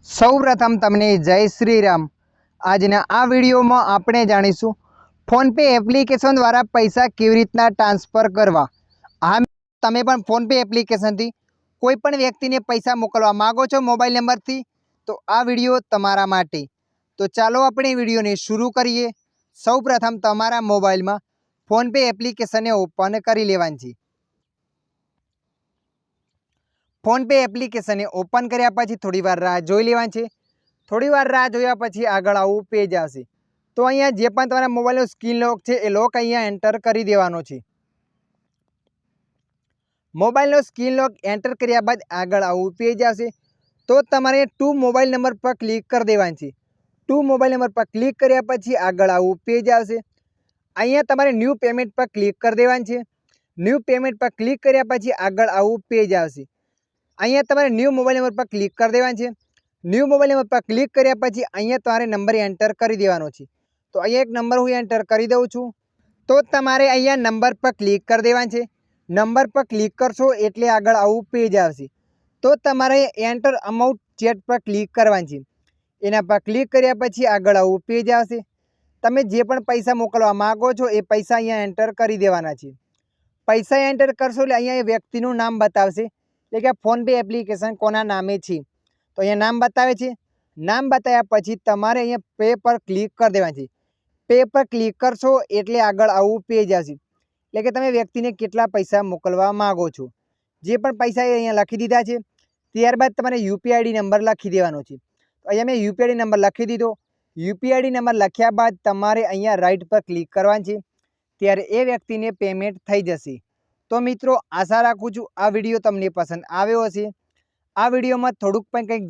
સૌપ્રથમ તમને જય શ્રી રામ। આજના આ વિડીયોમાં આપણે જાણીશું ફોનપે એપ્લિકેશન દ્વારા પૈસા કેવી રીતના ટ્રાન્સફર કરવા। આ તમે પણ ફોનપે એપ્લિકેશનથી કોઈ પણ વ્યક્તિને પૈસા મોકલવા માંગો છો મોબાઈલ નંબરથી, તો આ વિડીયો તમારા માટે। તો ચાલો આપણે વિડીયોને શરૂ કરીએ। સૌપ્રથમ તમારા મોબાઈલમાં ફોનપે એપ્લિકેશનને ઓપન કરી લેવાની છે। ફોનપે એપ્લિકેશનને ઓપન કર્યા પછી થોડીવાર રાહ જોઈ લેવાની છે। થોડીવાર રાહ જોયા પછી આગળ આવું પેજ આવશે। તો અહીંયા જે પણ તમારા મોબાઈલનો સ્ક્રીન લોક છે એ લોક અહીંયા એન્ટર કરી દેવાનો છે। મોબાઈલનો સ્ક્રીન લોક એન્ટર કર્યા બાદ આગળ આવું પેજ આવશે। તો તમારે ટુ મોબાઈલ નંબર પર ક્લિક કરી દેવાની છે। ટુ મોબાઈલ નંબર પર ક્લિક કર્યા પછી આગળ આવું પેજ આવશે। અહીંયા તમારે ન્યૂ પેમેન્ટ પર ક્લિક કરી દેવાની છે। ન્યૂ પેમેન્ટ પર ક્લિક કર્યા પછી આગળ આવું પેજ આવશે। અહીંયા તમારે ન્યૂ મોબાઈલ નંબર પર ક્લિક કરી દેવાનું છે। ન્યૂ મોબાઈલ નંબર પર ક્લિક કર્યા પછી અહીંયા તમારે નંબર એન્ટર કરી દેવાનો છે। તો અહીંયા એક નંબર હું એન્ટર કરી દઉં છું। તો તમારે અહીંયા નંબર પર ક્લિક કરી દેવાનું છે। નંબર પર ક્લિક કરશો એટલે આગળ આવું પેજ આવશે। તો તમારે એન્ટર અમાઉન્ટ ચેટ પર ક્લિક કરવાની છે। એના પર ક્લિક કર્યા પછી આગળ આવું પેજ આવશે। તમે જે પણ પૈસા મોકલવા માગો છો એ પૈસા અહીંયા એન્ટર કરી દેવાના છે। પૈસા એન્ટર કરશો એટલે અહીંયા એ વ્યક્તિનું નામ બતાવશે, એટલે કે ફોનપે એપ્લિકેશન કોના નામે છે। તો અહીંયા નામ બતાવે છે। નામ બતાવ્યા પછી તમારે અહીંયા પે પર ક્લિક કરી દેવાની છે। પે પર ક્લિક કરશો એટલે આગળ આવું પેજ આવશે, એટલે કે તમે વ્યક્તિને કેટલા પૈસા મોકલવા માગો છો। જે પણ પૈસા એ અહીંયા લખી દીધા છે। ત્યારબાદ તમારે યુપીઆઈડી નંબર લખી દેવાનો છે। તો અહીંયા મેં યુપીઆઈડી નંબર લખી દીધો। યુપીઆઈડી નંબર લખ્યા બાદ તમારે અહીંયા રાઈટ પર ક્લિક કરવાનું છે, ત્યારે એ વ્યક્તિને પેમેન્ટ થઈ જશે। તો મિત્રો, આશા રાખું છું આ વિડીયો તમને પસંદ આવ્યો હશે। આ વિડીયોમાં થોડુંક પણ કંઈક